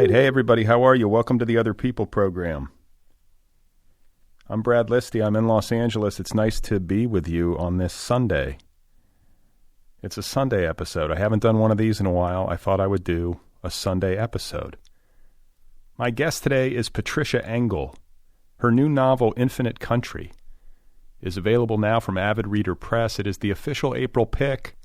right. Hey, everybody. How are you? Welcome to the Otherppl program. I'm Brad Listi. I'm in Los Angeles. It's nice to be with you on this Sunday. It's a Sunday episode. I haven't done one of these in a while. I thought I would do a Sunday episode. My guest today is Patricia Engel. Her new novel, Infinite Country, is available now from Avid Reader Press. It is the official April pick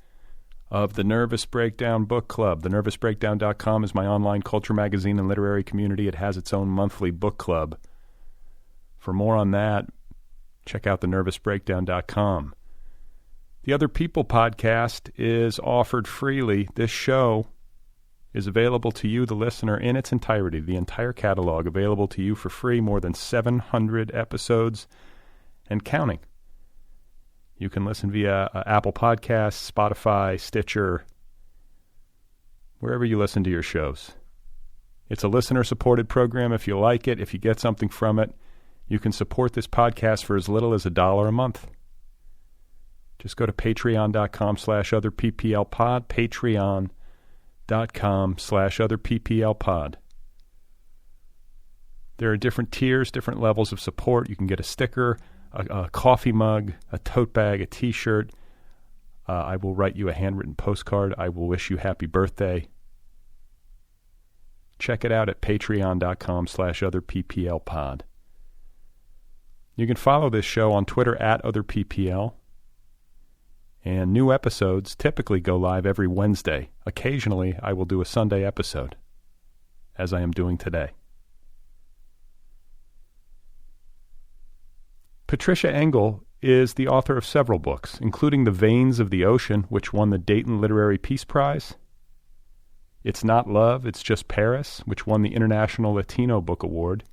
of the Nervous Breakdown Book Club. TheNervousBreakdown.com is my online culture magazine and literary community. It has its own monthly book club. For more on that, check out TheNervousBreakdown.com. The Otherppl podcast is offered freely. This show is available to you, the listener, in its entirety, the entire catalog available to you for free, more than 700 episodes and counting. You can listen via Apple Podcasts, Spotify, Stitcher, wherever you listen to your shows. It's a listener-supported program. If you like it, if you get something from it, you can support this podcast for as little as $1 a month. Just go to patreon.com/otherpplpod, patreon.com/otherpplpod. There are different tiers, different levels of support. You can get a sticker, a coffee mug, a tote bag, a T-shirt. I will write you a handwritten postcard. I will wish you happy birthday. Check it out at patreon.com/otherpplpod. You can follow this show on Twitter at otherppl. And new episodes typically go live every Wednesday. Occasionally, I will do a Sunday episode, as I am doing today. Patricia Engel is the author of several books, including The Veins of the Ocean, which won the Dayton Literary Peace Prize. It's Not Love, It's Just Paris, which won the International Latino Book Award.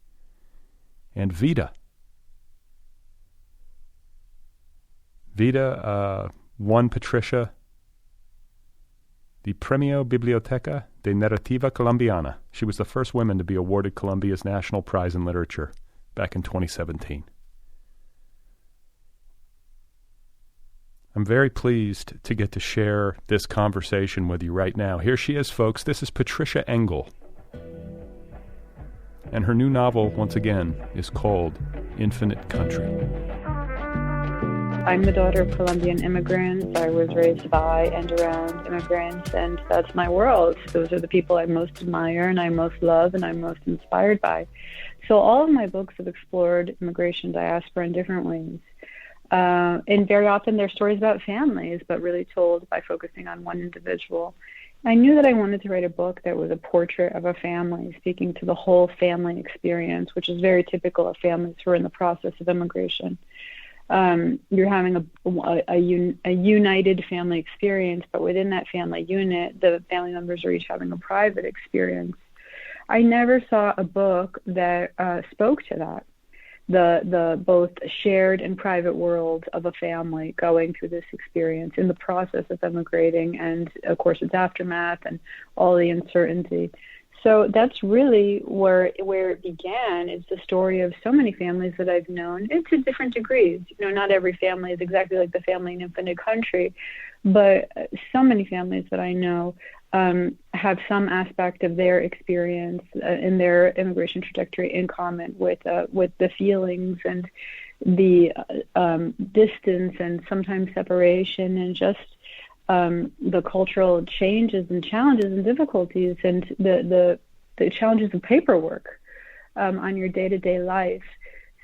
And Vida. Vida won Patricia the Premio Biblioteca de Narrativa Colombiana. She was the first woman to be awarded Colombia's National Prize in Literature back in 2017. I'm very pleased to get to share this conversation with you right now. Here she is, folks. This is Patricia Engel. And her new novel, once again, is called Infinite Country. I'm the daughter of Colombian immigrants. I was raised by and around immigrants, and that's my world. Those are the people I most admire and I most love and I'm most inspired by. So all of my books have explored immigration, diaspora in different ways. And very often they're stories about families, but really told by focusing on one individual. I knew that I wanted to write a book that was a portrait of a family, speaking to the whole family experience, which is very typical of families who are in the process of immigration. You're having a united family experience, but within that family unit, the family members are each having a private experience. I never saw a book that spoke to that. The both shared and private world of a family going through this experience in the process of immigrating, and of course its aftermath and all the uncertainty. So that's really where it began. Is the story of so many families that I've known, and to different degrees. You know, not every family is exactly like the family in Infinite Country, but so many families that I know have some aspect of their experience in their immigration trajectory in common with the feelings and the distance and sometimes separation and just the cultural changes and challenges and difficulties and the challenges of paperwork on your day-to-day life.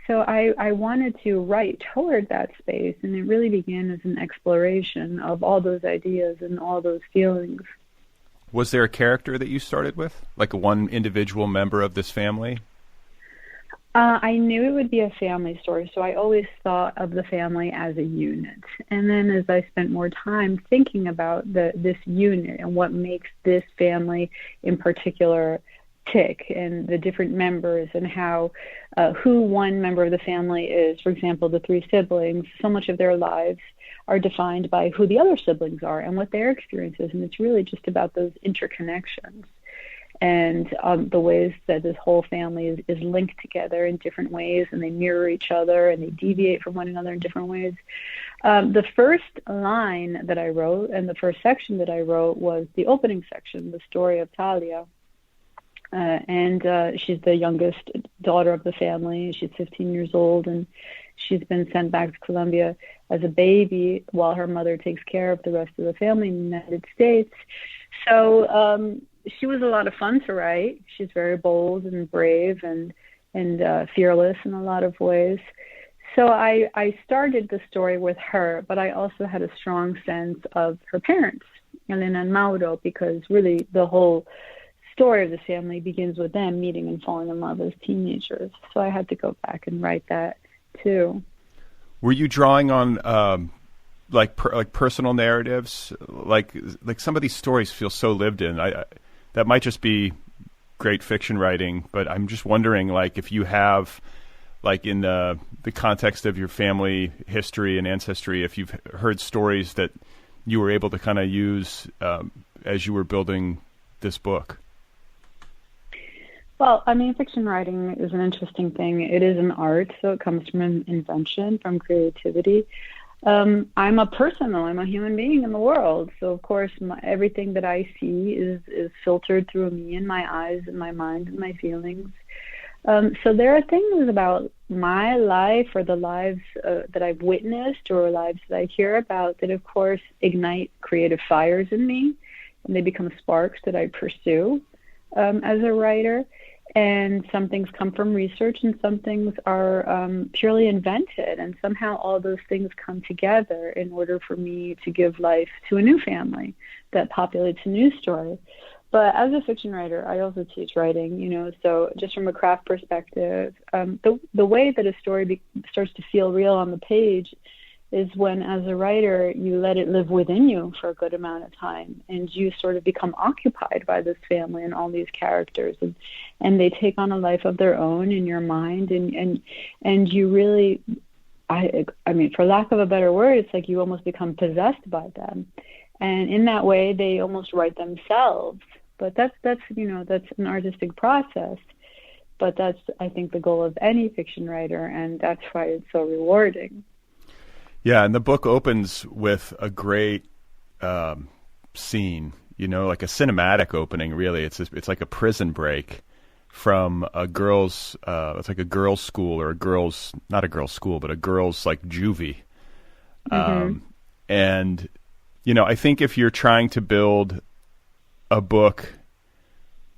So I wanted to write toward that space, and it really began as an exploration of all those ideas and all those feelings. Was there a character that you started with, like one individual member of this family? I knew it would be a family story, so I always thought of the family as a unit. And then as I spent more time thinking about this unit and what makes this family in particular tick, and the different members, and how who one member of the family is, for example, the three siblings, so much of their lives are defined by who the other siblings are and what their experience is. And it's really just about those interconnections and the ways that this whole family is linked together in different ways, and they mirror each other and they deviate from one another in different ways. The first line that I wrote and the first section that I wrote was the opening section, the story of Talia. and she's the youngest daughter of the family. She's 15 years old, and she's been sent back to Colombia as a baby while her mother takes care of the rest of the family in the United States. So she was a lot of fun to write. She's very bold and brave and fearless in a lot of ways. So I started the story with her, but I also had a strong sense of her parents, Elena and Mauro, because really the whole story of the family begins with them meeting and falling in love as teenagers. So I had to go back and write that too. Were you drawing on like personal narratives? Like some of these stories feel so lived in. That might just be great fiction writing, but I'm just wondering, like, if you have, like, in the context of your family history and ancestry, if you've heard stories that you were able to kind of use as you were building this book. Well, I mean, fiction writing is an interesting thing. It is an art, so it comes from an invention, from creativity. I'm a person, though. I'm a human being in the world. So, of course, everything that I see is filtered through me and my eyes and my mind and my feelings. So there are things about my life or the lives that I've witnessed or lives that I hear about that, of course, ignite creative fires in me, and they become sparks that I pursue as a writer. And some things come from research and some things are purely invented. And somehow all those things come together in order for me to give life to a new family that populates a new story. But as a fiction writer, I also teach writing, you know, so just from a craft perspective, the way that a story starts to feel real on the page is when, as a writer, you let it live within you for a good amount of time, and you sort of become occupied by this family and all these characters, and they take on a life of their own in your mind, and you really, I mean, for lack of a better word, it's like you almost become possessed by them, and in that way, they almost write themselves. But that's you know, that's an artistic process. But that's, I think, the goal of any fiction writer, and that's why it's so rewarding. Yeah, and the book opens with a great scene, you know, like a cinematic opening, really. It's like a prison break from a girls' it's like a girls' school or not a girls' school, but a girls' like juvie. Mm-hmm. And, you know, I think if you're trying to build a book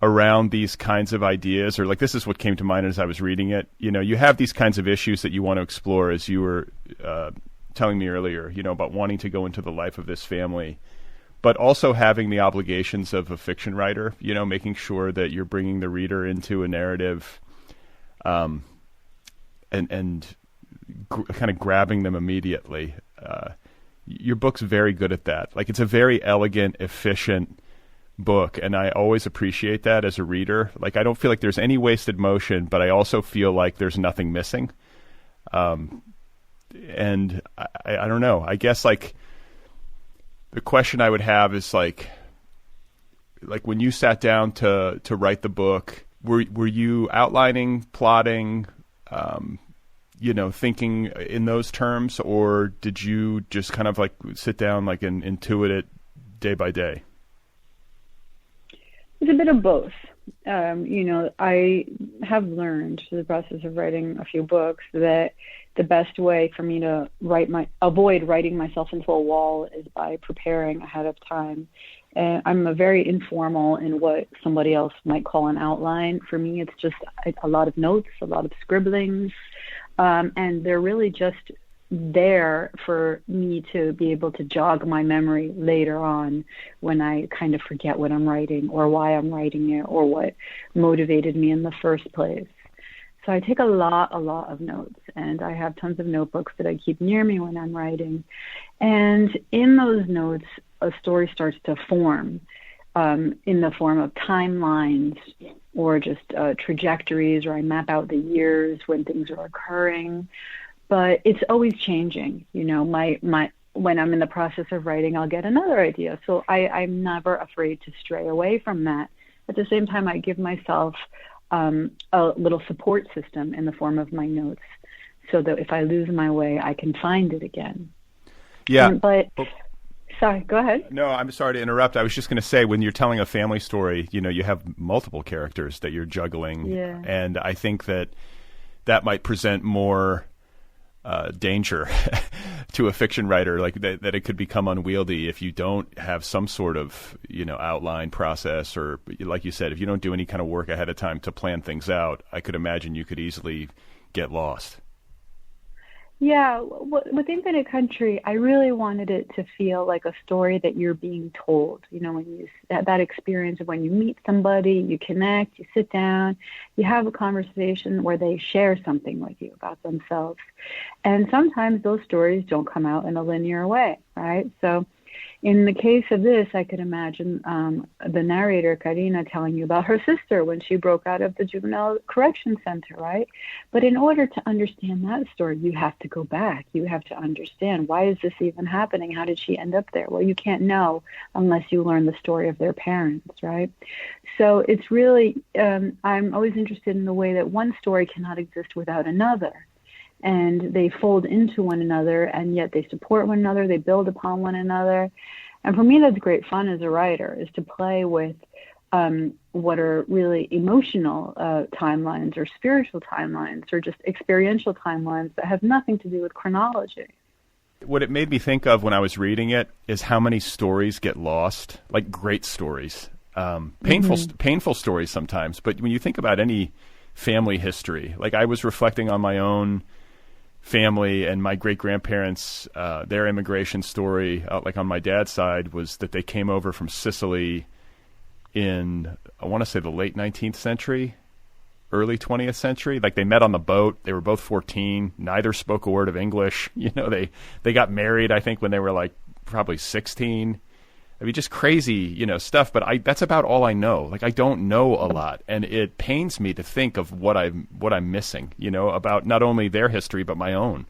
around these kinds of ideas, or like this is what came to mind as I was reading it, you know, you have these kinds of issues that you want to explore, as you were telling me earlier, you know, about wanting to go into the life of this family, but also having the obligations of a fiction writer, you know, making sure that you're bringing the reader into a narrative and kind of grabbing them immediately. Your book's very good at that. Like, it's a very elegant, efficient book, and I always appreciate that as a reader. Like, I don't feel like there's any wasted motion, but I also feel like there's nothing missing. And I don't know. I guess, like, the question I would have is like when you sat down to write the book, were you outlining, plotting, you know, thinking in those terms, or did you just kind of like sit down like and intuit it day by day? It's a bit of both. You know, I have learned through the process of writing a few books that the best way for me to avoid writing myself into a wall is by preparing ahead of time. And I'm a very informal in what somebody else might call an outline. For me, it's just a lot of notes, a lot of scribblings, and they're really just there for me to be able to jog my memory later on when I kind of forget what I'm writing or why I'm writing it or what motivated me in the first place. So I take a lot of notes, and I have tons of notebooks that I keep near me when I'm writing. And in those notes, a story starts to form in the form of timelines or just trajectories, or I map out the years when things are occurring. But it's always changing. You know, when I'm in the process of writing, I'll get another idea. So I'm never afraid to stray away from that. At the same time, I give myself a little support system in the form of my notes, so that if I lose my way, I can find it again. Yeah. But Sorry, go ahead. No, I'm sorry to interrupt. I was just going to say, when you're telling a family story, you have multiple characters that you're juggling. Yeah. And I think that might present more danger to a fiction writer, like that it could become unwieldy if you don't have some sort of, outline process, or like you said, if you don't do any kind of work ahead of time to plan things out. I could imagine you could easily get lost. Yeah, with Infinite Country, I really wanted it to feel like a story that you're being told. When you that experience of when you meet somebody, you connect, you sit down, you have a conversation where they share something with you about themselves. And sometimes those stories don't come out in a linear way, right? So in the case of this, I could imagine the narrator, Karina, telling you about her sister when she broke out of the juvenile correction center, right? But in order to understand that story, you have to go back. You have to understand, why is this even happening? How did she end up there? Well, you can't know unless you learn the story of their parents, right? So it's really, I'm always interested in the way that one story cannot exist without another. And they fold into one another, and yet they support one another, they build upon one another. And for me, that's great fun as a writer, is to play with what are really emotional timelines, or spiritual timelines, or just experiential timelines that have nothing to do with chronology. What it made me think of when I was reading it is how many stories get lost, like great stories, painful stories sometimes. But when you think about any family history, like I was reflecting on my own family and my great-grandparents, their immigration story, like on my dad's side, was that they came over from Sicily in, I want to say, the late 19th century, early 20th century. Like, they met on the boat. They were both 14. Neither spoke a word of English. They got married, I think, when they were like probably 16. I mean, just crazy, stuff. But that's about all I know. Like, I don't know a lot, and it pains me to think of what I'm missing, about not only their history but my own.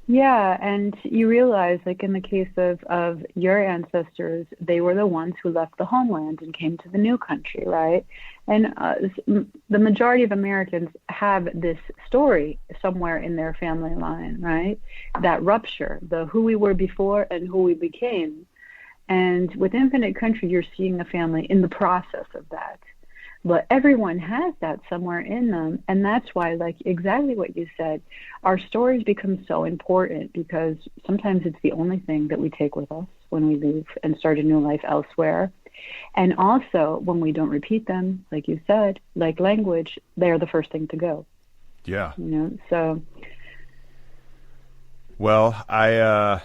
Yeah, and you realize, like in the case of your ancestors, they were the ones who left the homeland and came to the new country, right? And the majority of Americans have this story somewhere in their family line, right? That rupture, the who we were before and who we became. And with Infinite Country, you're seeing a family in the process of that. But everyone has that somewhere in them. And that's why, like exactly what you said, our stories become so important, because sometimes it's the only thing that we take with us when we leave and start a new life elsewhere. And also, when we don't repeat them, like you said, like language, they're the first thing to go. Yeah. So. Well, I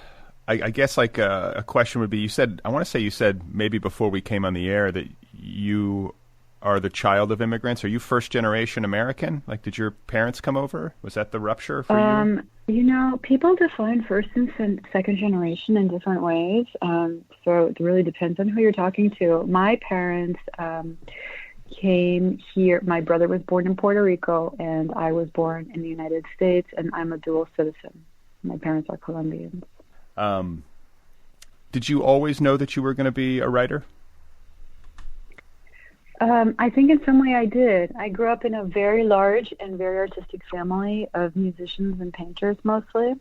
guess like a question would be, I want to say you said maybe before we came on the air that you are the child of immigrants. Are you first generation American? Like, did your parents come over? Was that the rupture for you? People define first and second generation in different ways. So it really depends on who you're talking to. My parents came here. My brother was born in Puerto Rico, and I was born in the United States, and I'm a dual citizen. My parents are Colombians. Did you always know that you were going to be a writer? I think in some way I did. I grew up in a very large and very artistic family of musicians and painters mostly.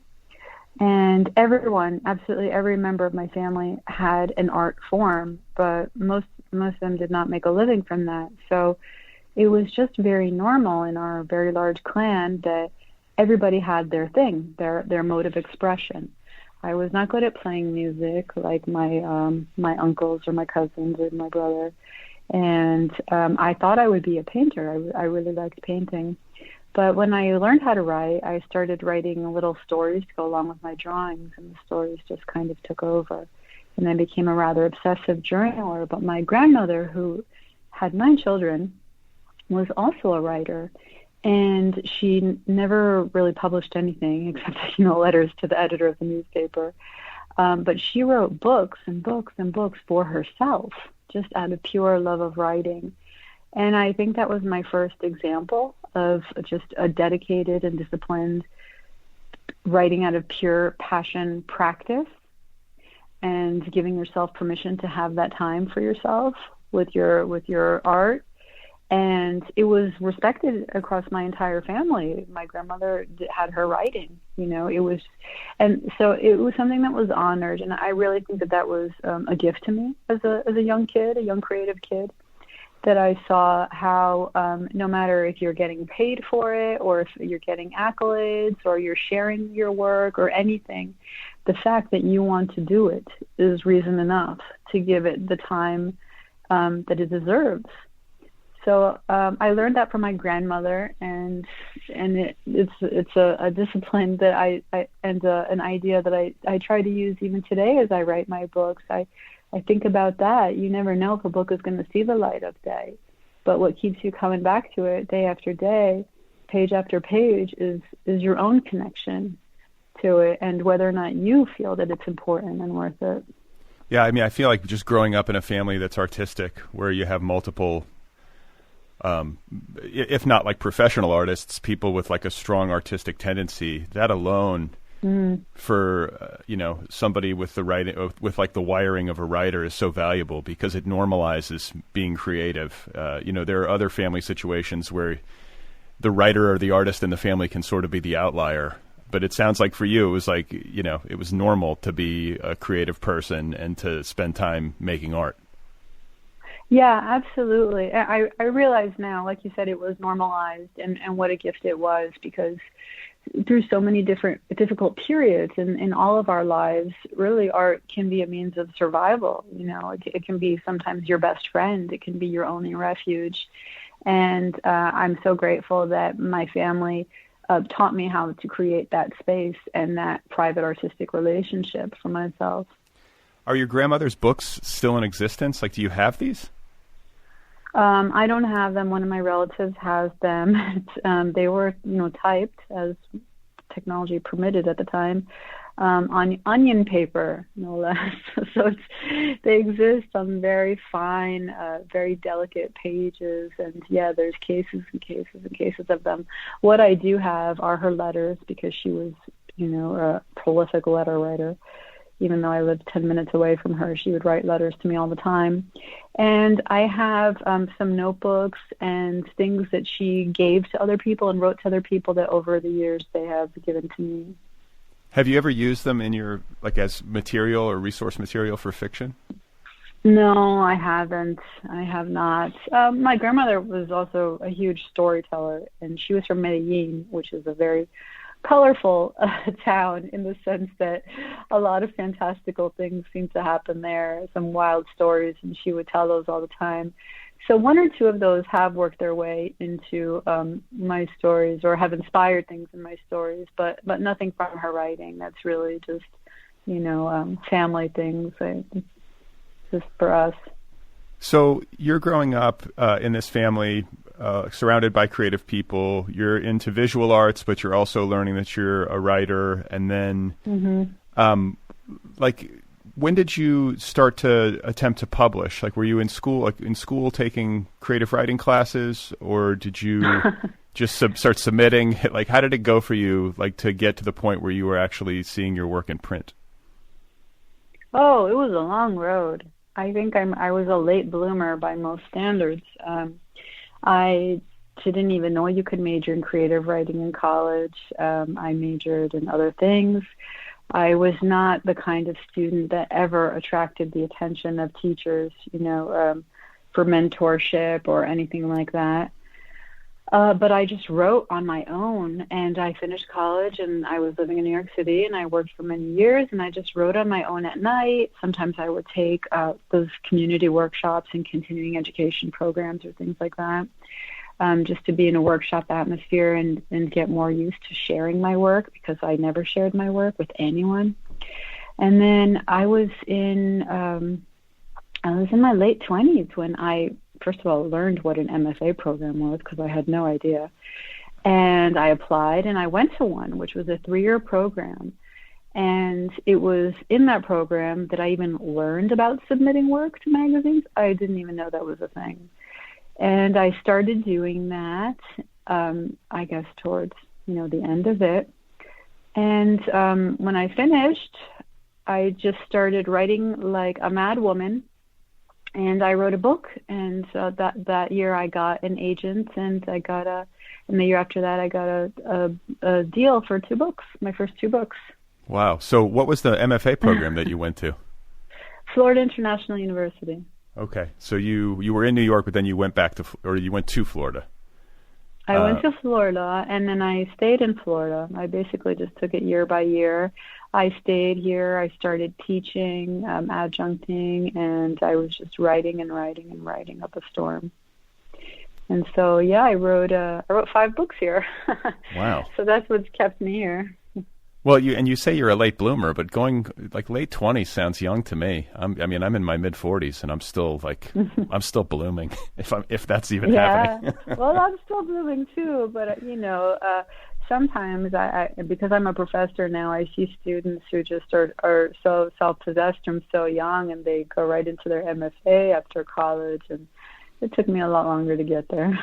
And everyone, absolutely every member of my family had an art form, but most of them did not make a living from that. So it was just very normal in our very large clan that everybody had their thing, their mode of expression. I was not good at playing music like my uncles or my cousins or my brother. And I thought I would be a painter. I really liked painting. But when I learned how to write, I started writing little stories to go along with my drawings, and the stories just kind of took over. And I became a rather obsessive journaler. But my grandmother, who had 9 children, was also a writer. And she never really published anything except, letters to the editor of the newspaper. But she wrote books and books and books for herself, just out of pure love of writing. And I think that was my first example of just a dedicated and disciplined writing out of pure passion practice, and giving yourself permission to have that time for yourself with your art. And it was respected across my entire family. My grandmother had her writing, and so it was something that was honored. And I really think that that was a gift to me as a young kid, a young creative kid, that I saw how no matter if you're getting paid for it or if you're getting accolades or you're sharing your work or anything, the fact that you want to do it is reason enough to give it the time that it deserves. So I learned that from my grandmother, and it's a discipline that an idea that I try to use even today as I write my books. I think about that. You never know if a book is going to see the light of day, but what keeps you coming back to it day after day, page after page, is your own connection to it and whether or not you feel that it's important and worth it. Yeah, I mean, I feel like just growing up in a family that's artistic, where you have multiple, if not like professional artists, people with like a strong artistic tendency, that alone for, somebody with the writing, with like the wiring of a writer is so valuable because it normalizes being creative. There are other family situations where the writer or the artist in the family can sort of be the outlier. But it sounds like for you, it was like, it was normal to be a creative person and to spend time making art. Yeah, absolutely. I realize now, like you said, it was normalized and what a gift it was, because through so many different difficult periods in all of our lives, really art can be a means of survival. It can be sometimes your best friend. It can be your only refuge. And I'm so grateful that my family taught me how to create that space and that private artistic relationship for myself. Are your grandmother's books still in existence? Like, do you have these? I don't have them. One of my relatives has them. They were, typed as technology permitted at the time, on onion paper, no less. So they exist on very fine, very delicate pages. And yeah, there's cases and cases and cases of them. What I do have are her letters, because she was, a prolific letter writer. Even though I lived 10 minutes away from her, she would write letters to me all the time. And I have some notebooks and things that she gave to other people and wrote to other people that over the years they have given to me. Have you ever used them in your, like, as material or resource material for fiction? No, I haven't. I have not. My grandmother was also a huge storyteller, and she was from Medellin, which is a very colorful town in the sense that a lot of fantastical things seem to happen there, some wild stories, and she would tell those all the time. So one or two of those have worked their way into my stories, or have inspired things in my stories, but nothing from her writing. That's really just, family things, just for us. So you're growing up in this family surrounded by creative people. You're into visual arts, but you're also learning that you're a writer. And then, when did you start to attempt to publish? Like, were you in school, taking creative writing classes, or did you just start submitting? Like, how did it go for you, like, to get to the point where you were actually seeing your work in print? Oh, it was a long road. I think I was a late bloomer by most standards. I didn't even know you could major in creative writing in college. I majored in other things. I was not the kind of student that ever attracted the attention of teachers, for mentorship or anything like that. But I just wrote on my own, and I finished college, and I was living in New York City, and I worked for many years, and I just wrote on my own at night. Sometimes I would take those community workshops and continuing education programs or things like that, just to be in a workshop atmosphere and get more used to sharing my work, because I never shared my work with anyone. And then I was in my late 20s when I first of all learned what an MFA program was, because I had no idea. And I applied, and I went to one, which was a 3-year program. And it was in that program that I even learned about submitting work to magazines. I didn't even know that was a thing. And I started doing that, I guess, towards, the end of it. And when I finished, I just started writing like a mad woman. And I wrote a book, and that year I got an agent, and and the year after that I got a deal for 2 books, my first 2 books. Wow. So what was the MFA program that you went to? Florida International University. Okay. So you were in New York, but then you went you went to Florida. I went to Florida, and then I stayed in Florida. I basically just took it year by year. I stayed here. I started teaching, adjuncting, and I was just writing and writing and writing up a storm. And so, yeah, I wrote 5 books here. Wow. So that's what's kept me here. Well, you say you're a late bloomer, but going like late 20s sounds young to me. I'm in my mid 40s, and I'm still I'm still blooming, if that's even happening. Well, I'm still blooming too, but sometimes I because I'm a professor now, I see students who just are so self-possessed from so young, and they go right into their MFA after college, and it took me a lot longer to get there.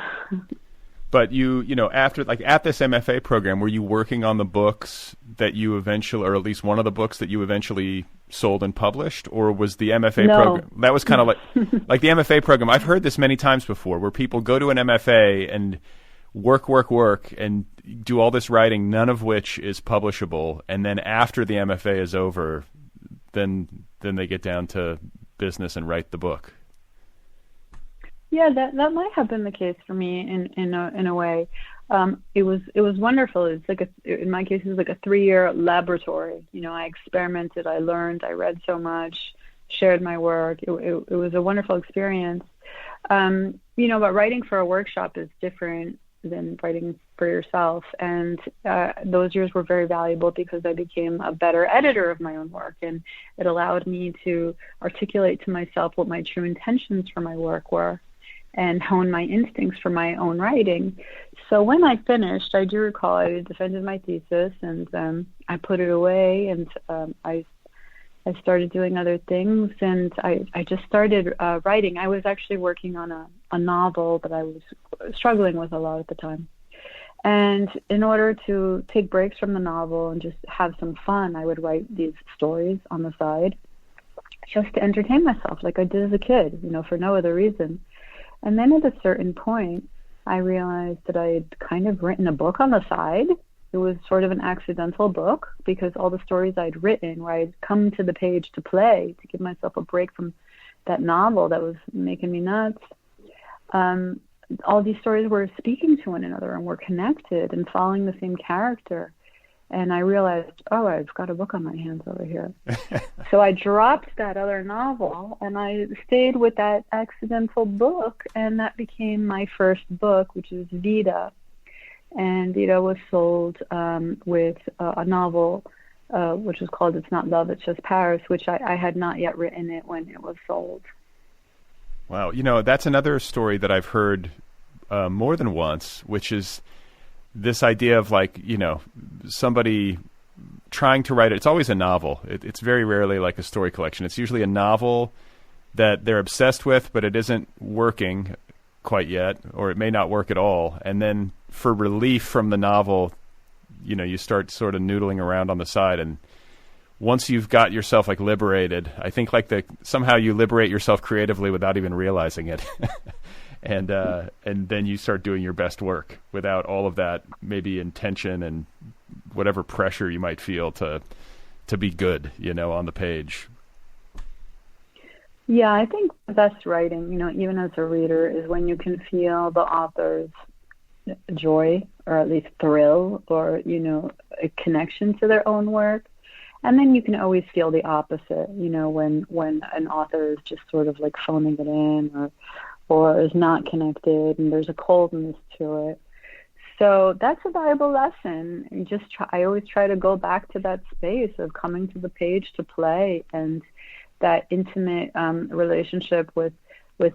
But after at this MFA program, were you working on the books that you eventually, or at least one of the books that you eventually sold and published, or was the MFA program that was kind of like the MFA program? I've heard this many times before, where people go to an MFA and work, and do all this writing, none of which is publishable, and then after the MFA is over, then they get down to business and write the book. Yeah, that might have been the case for me in a way. It was wonderful. It's in my case, it was like a 3-year laboratory. I experimented, I learned, I read so much, shared my work. It was a wonderful experience. But writing for a workshop is different than writing for yourself. And those years were very valuable because I became a better editor of my own work, and it allowed me to articulate to myself what my true intentions for my work were, and hone my instincts for my own writing. So when I finished, I do recall I defended my thesis, and I put it away, and I started doing other things, and I just started writing. I was actually working on a novel that I was struggling with a lot at the time. And in order to take breaks from the novel and just have some fun, I would write these stories on the side just to entertain myself like I did as a kid, for no other reason. And then at a certain point, I realized that I had kind of written a book on the side. It was sort of an accidental book because all the stories I'd written, where I'd come to the page to play, to give myself a break from that novel that was making me nuts, all these stories were speaking to one another and were connected and following the same character. And I realized, I've got a book on my hands over here. So I dropped that other novel, and I stayed with that accidental book, and that became my first book, which is Vida. And Vida was sold with a novel which was called It's Not Love, It's Just Paris, which I had not yet written it when it was sold. Wow. That's another story that I've heard more than once, which is this idea of somebody trying to write it. It's always a novel. It's very rarely like a story collection. It's usually a novel that they're obsessed with, but it isn't working quite yet, or it may not work at all. And then for relief from the novel, you start sort of noodling around on the side. And once you've got yourself liberated, I think somehow you liberate yourself creatively without even realizing it. And then you start doing your best work without all of that maybe intention and whatever pressure you might feel to be good, on the page. Yeah, I think the best writing, even as a reader, is when you can feel the author's joy, or at least thrill, or, a connection to their own work. And then you can always feel the opposite, when an author is just sort of phoning it in, or is not connected, and there's a coldness to it. So that's a valuable lesson. I always try to go back to that space of coming to the page to play, and that intimate relationship with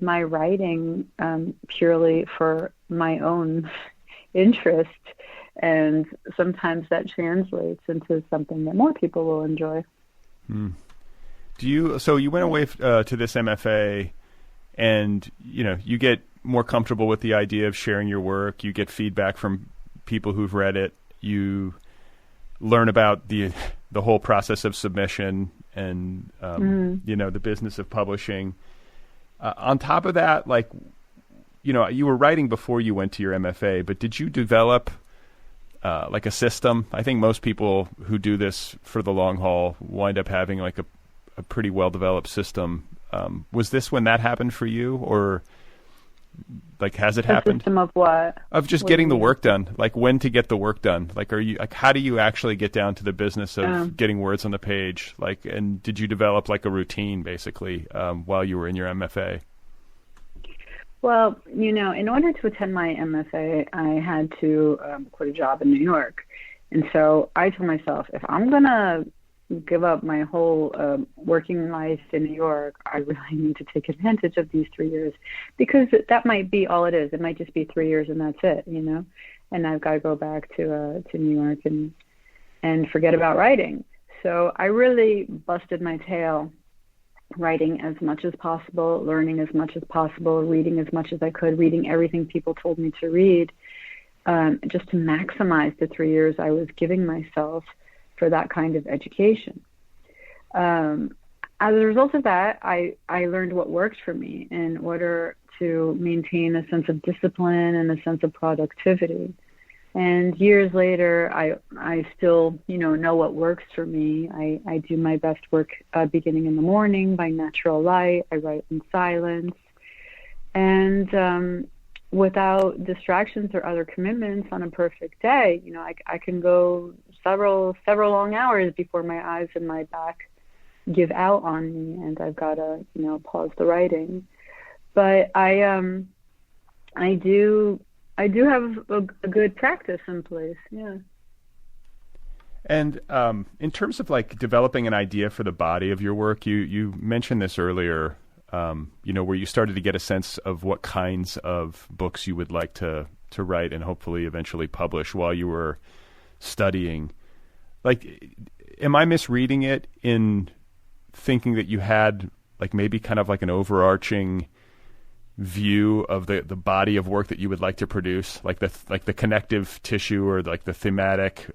my writing purely for my own interest. And sometimes that translates into something that more people will enjoy. So you went away to this MFA, and you get more comfortable with the idea of sharing your work. You get feedback from people who've read it. You learn about the whole process of submission and the business of publishing. On top of that, like, you were writing before you went to your MFA, but did you develop like a system? I think most people who do this for the long haul wind up having like a pretty well-developed system. Was this when that happened for you, or like has it happened? A system of what? Of just getting the work done, like when to get the work done. Like, how do you actually get down to the business of getting words on the page? Like, and did you develop like a routine basically while you were in your MFA? Well, in order to attend my MFA, I had to quit a job in New York. And so I told myself, if I'm going to give up my whole working life in New York, I really need to take advantage of these 3 years, because that might be all it is. It might just be 3 years and that's it, and I've got to go back to New York and forget about writing. So I really busted my tail writing as much as possible, learning as much as possible, reading as much as I could, reading everything people told me to read, just to maximize the 3 years I was giving myself for that kind of education. As a result of that, I learned what worked for me in order to maintain a sense of discipline and a sense of productivity. And years later, I still, know what works for me. I do my best work beginning in the morning by natural light. I write in silence. And without distractions or other commitments on a perfect day, I can go several long hours before my eyes and my back give out on me, and I've got to, pause the writing. But I do have a good practice in place. Yeah. And in terms of like developing an idea for the body of your work, you mentioned this earlier, where you started to get a sense of what kinds of books you would like to write and hopefully eventually publish while you were studying. Like, am I misreading it in thinking that you had like maybe kind of like an overarching view of the body of work that you would like to produce, like the connective tissue or like the thematic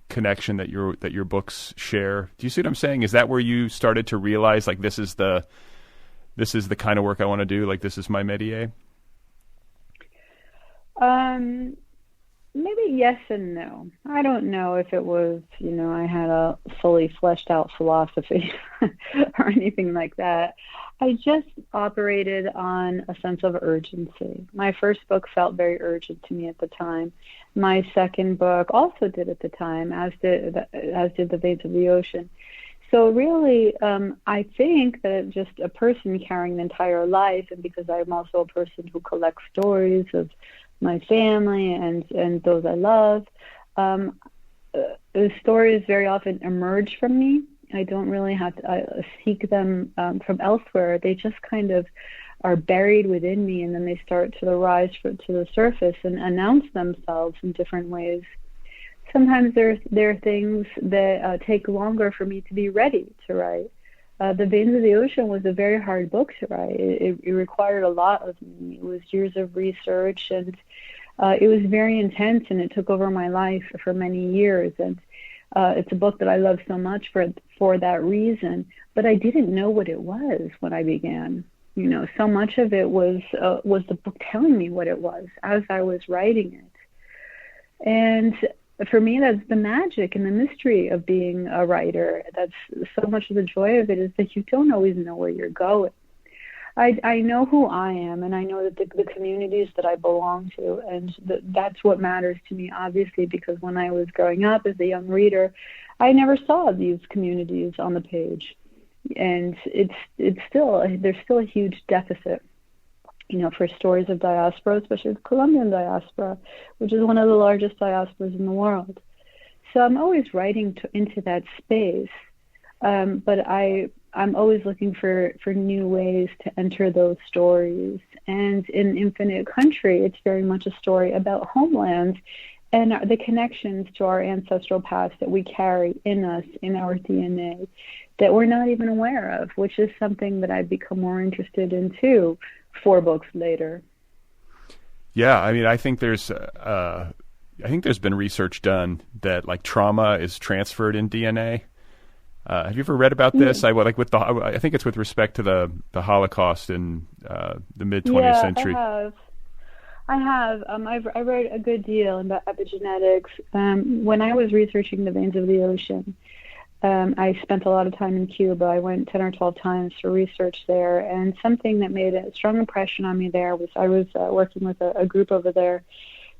connection that your books share? Do you see what I'm saying? Is that where you started to realize like this is the kind of work I want to do, like this is my métier? Maybe yes and no. I don't know if it was, I had a fully fleshed out philosophy or anything like that. I just operated on a sense of urgency. My first book felt very urgent to me at the time. My second book also did at the time, as did The Veins of the Ocean. So really, I think that just a person carrying an entire life, and because I'm also a person who collects stories of my family and those I love, the stories very often emerge from me. I don't really have to seek them from elsewhere. They just kind of are buried within me, and then they start to rise to the surface and announce themselves in different ways. Sometimes there are things that take longer for me to be ready to write. The Veins of the Ocean was a very hard book to write. It required a lot of me. It was years of research, and it was very intense, and it took over my life for many years. And it's a book that I love so much for that reason. But I didn't know what it was when I began. So much of it was the book telling me what it was as I was writing it. And for me, that's the magic and the mystery of being a writer. That's so much of the joy of it, is that you don't always know where you're going. I know who I am, and I know that the communities that I belong to, and that's what matters to me, obviously, because when I was growing up as a young reader, I never saw these communities on the page. And there's still a huge deficit, for stories of diaspora, especially the Colombian diaspora, which is one of the largest diasporas in the world. So I'm always writing into that space, but I'm always looking for new ways to enter those stories. And in Infinite Country, it's very much a story about homelands and the connections to our ancestral past that we carry in us, in our DNA, that we're not even aware of, which is something that I've become more interested in too, 4 books later. Yeah, I mean, I think there's been research done that like trauma is transferred in DNA, Have you ever read about this? I think it's with respect to the Holocaust in the mid 20th century. I have. I read a good deal about epigenetics. When I was researching the veins of the ocean, I spent a lot of time in Cuba. I went 10 or 12 times for research there, and something that made a strong impression on me there was I was working with a group over there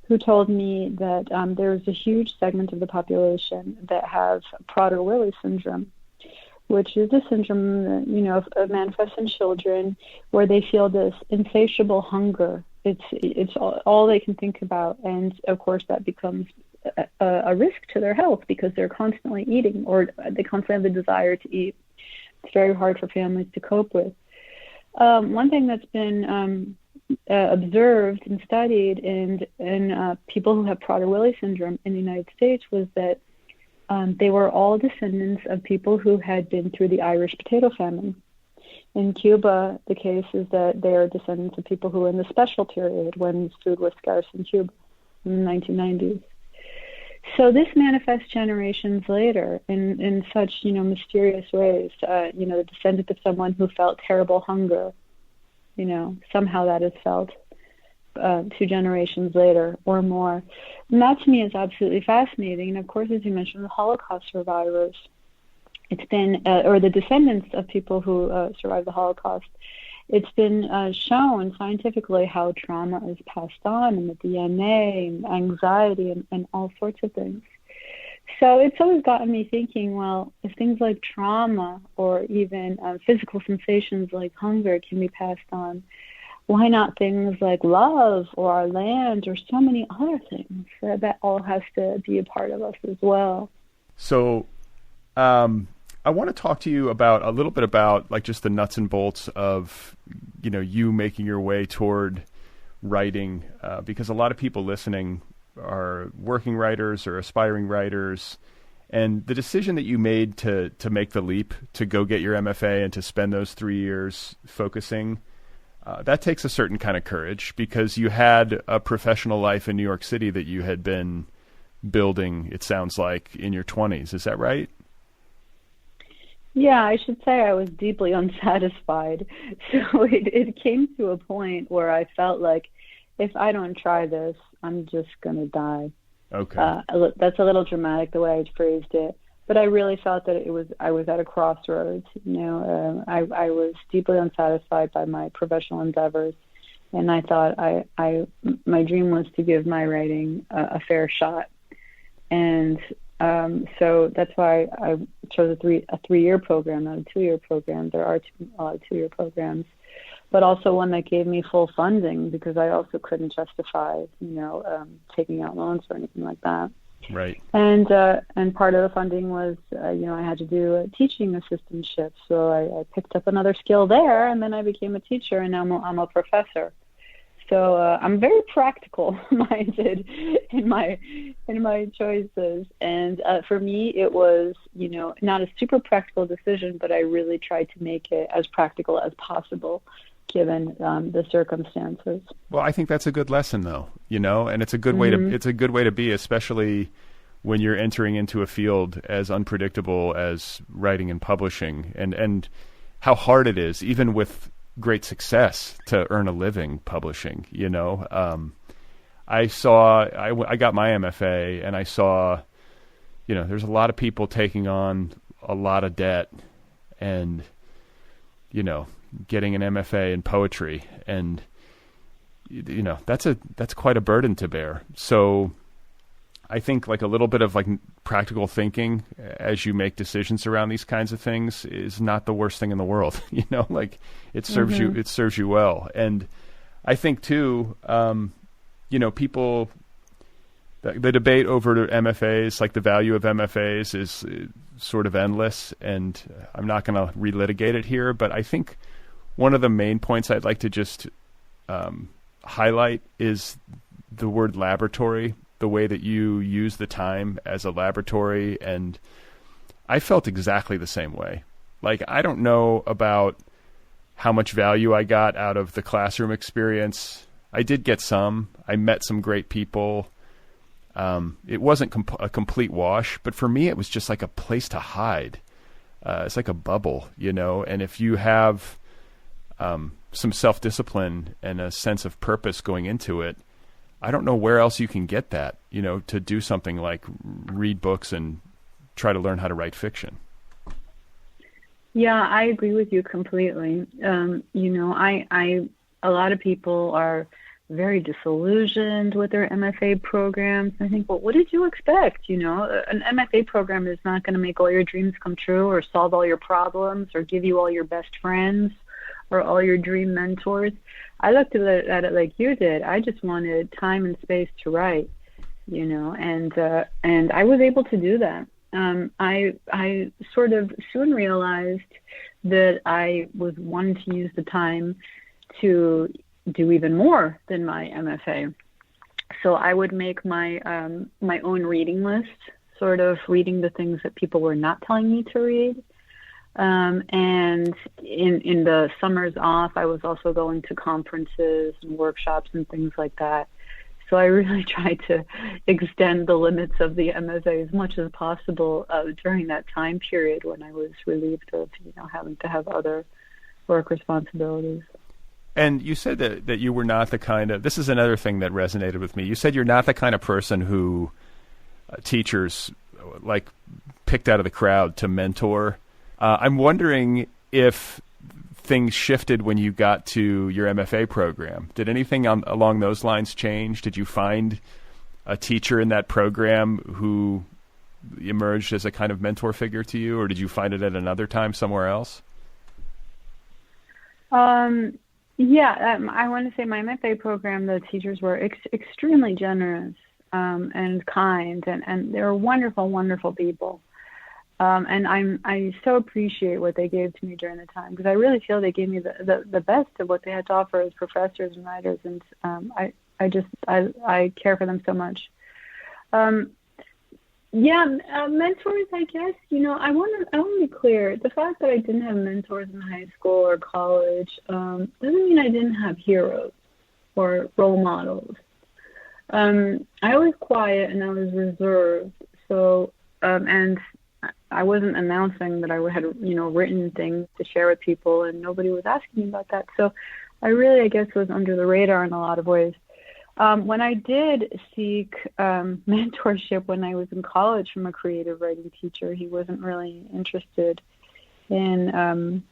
who told me that there's a huge segment of the population that have Prader-Willi syndrome, which is a syndrome that, manifests in children where they feel this insatiable hunger. It's all they can think about, and of course that becomes a risk to their health because they're constantly eating, or they constantly have the desire to eat. It's very hard for families to cope with. One thing that's been observed and studied in people who have Prader-Willi syndrome in the United States was that they were all descendants of people who had been through the Irish potato famine. In Cuba, the case is that they are descendants of people who were in the special period when food was scarce in Cuba in the 1990s. So this manifests generations later in such, mysterious ways. The descendant of someone who felt terrible hunger, somehow that is felt 2 generations later or more. And that to me is absolutely fascinating. And of course, as you mentioned, the Holocaust survivors, it's been, or the descendants of people who survived the Holocaust, it's been shown scientifically how trauma is passed on in the DNA and anxiety and all sorts of things. So it's always gotten me thinking, well, if things like trauma or even physical sensations like hunger can be passed on, why not things like love or our land or so many other things? That all has to be a part of us as well. So I want to talk to you about a little bit about like just the nuts and bolts of, you making your way toward writing, because a lot of people listening are working writers or aspiring writers. And the decision that you made to make the leap to go get your MFA and to spend those 3 years focusing, that takes a certain kind of courage because you had a professional life in New York City that you had been building, it sounds like, in your 20s. Is that right? Yeah, I should say I was deeply unsatisfied. So it came to a point where I felt like if I don't try this, I'm just going to die. Okay. That's a little dramatic the way I phrased it, but I really felt that I was at a crossroads. I was deeply unsatisfied by my professional endeavors, and I thought my dream was to give my writing a fair shot. And so that's why I chose a 3-year program, not a 2-year program. There are a lot of 2-year programs, but also one that gave me full funding because I also couldn't justify, taking out loans or anything like that. Right. And part of the funding was, I had to do a teaching assistantship. So I picked up another skill there, and then I became a teacher, and now I'm a professor. So I'm very practical-minded in my choices, and for me it was, not a super practical decision, but I really tried to make it as practical as possible, given the circumstances. Well, I think that's a good lesson, though, and it's a good way to be, especially when you're entering into a field as unpredictable as writing and publishing, and how hard it is, even with great success, to earn a living publishing. I got my MFA, and I saw, there's a lot of people taking on a lot of debt, and getting an MFA in poetry, and that's quite a burden to bear. So I think like a little bit of like practical thinking as you make decisions around these kinds of things is not the worst thing in the world. It serves you well. And I think too, people, the debate over MFAs, like the value of MFAs is sort of endless, and I'm not going to relitigate it here, but I think one of the main points I'd like to just highlight is the word laboratory, the way that you use the time as a laboratory. And I felt exactly the same way. Like, I don't know about how much value I got out of the classroom experience. I did get some. I met some great people. It wasn't a complete wash, but for me, it was just like a place to hide. it's like a bubble, and if you have some self-discipline and a sense of purpose going into it, I don't know where else you can get that, to do something like read books and try to learn how to write fiction. Yeah, I agree with you completely. A lot of people are very disillusioned with their MFA programs. I think, well, what did you expect? An MFA program is not going to make all your dreams come true or solve all your problems or give you all your best friends or all your dream mentors. I looked at it like you did. I just wanted time and space to write, and I was able to do that. I sort of soon realized that I was wanting to use the time to do even more than my MFA. So I would make my my own reading list, sort of reading the things that people were not telling me to read. And in the summers off, I was also going to conferences and workshops and things like that. So I really tried to extend the limits of the MFA as much as possible during that time period when I was relieved of, having to have other work responsibilities. And you said that you were not the kind of, this is another thing that resonated with me. You said you're not the kind of person who teachers like picked out of the crowd to mentor. I'm wondering if things shifted when you got to your MFA program. Did anything along those lines change? Did you find a teacher in that program who emerged as a kind of mentor figure to you, or did you find it at another time somewhere else? I want to say my MFA program, the teachers were extremely generous and kind, and they were wonderful, wonderful people. And I so appreciate what they gave to me during the time, because I really feel they gave me the best of what they had to offer as professors and writers, and I care for them so much. Mentors, I guess, I want to be clear. The fact that I didn't have mentors in high school or college doesn't mean I didn't have heroes or role models. I was quiet and I was reserved, so and I wasn't announcing that I had, written things to share with people, and nobody was asking me about that. So I really, I guess, was under the radar in a lot of ways. When I did seek mentorship when I was in college from a creative writing teacher, he wasn't really interested in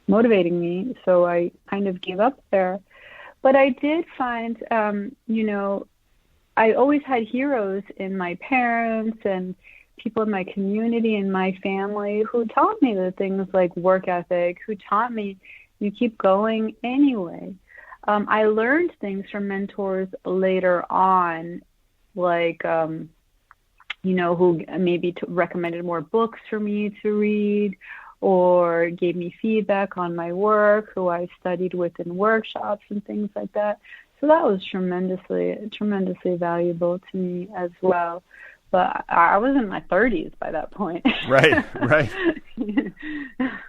motivating me, so I kind of gave up there. But I did find, I always had heroes in my parents and people in my community and my family who taught me the things like work ethic, who taught me you keep going anyway. I learned things from mentors later on, like, who maybe recommended more books for me to read or gave me feedback on my work, who I studied with in workshops and things like that. So that was tremendously valuable to me as well. But I was in my 30s by that point. Right.